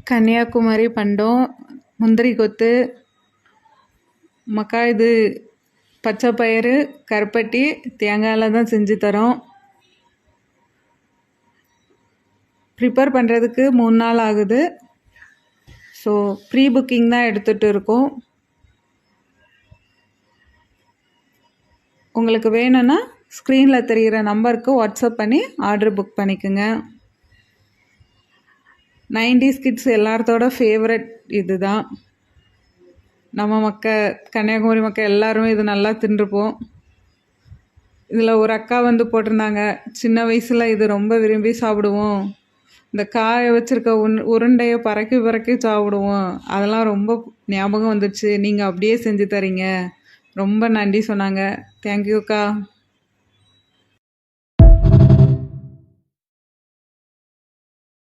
கன்னியாகுமரி பண்டம், முந்திரி கொத்து, மக்கா இது பச்சை பயிறு, கருப்பட்டி, தேங்காயில் தான் செஞ்சு தரோம். ப்ரிப்பேர் பண்ணுறதுக்கு 3 நாள் ஆகுது. ஸோ ப்ரீ புக்கிங் தான் எடுத்துகிட்டு இருக்கோம். உங்களுக்கு வேணும்னா ஸ்க்ரீனில் தெரிகிற நம்பருக்கு வாட்ஸ்அப் பண்ணி ஆர்டர் புக் பண்ணிக்கோங்க. 90s கிட்ஸ் எல்லாத்தோட ஃபேவரட் இது தான். நம்ம கன்னியாகுமரி மக்கள் எல்லாருமே இது நல்லா தின்றுப்போம். இதில் ஒரு அக்கா போட்டிருந்தாங்க, சின்ன வயசில் இது ரொம்ப விரும்பி சாப்பிடுவோம், இந்த காய வச்சுருக்க உருண்டையை பறக்கி சாப்பிடுவோம், அதெல்லாம் ரொம்ப ஞாபகம் வந்துச்சு, நீங்கள் அப்படியே செஞ்சு தரீங்க, ரொம்ப நன்றி சொன்னாங்க. தேங்க்யூக்கா.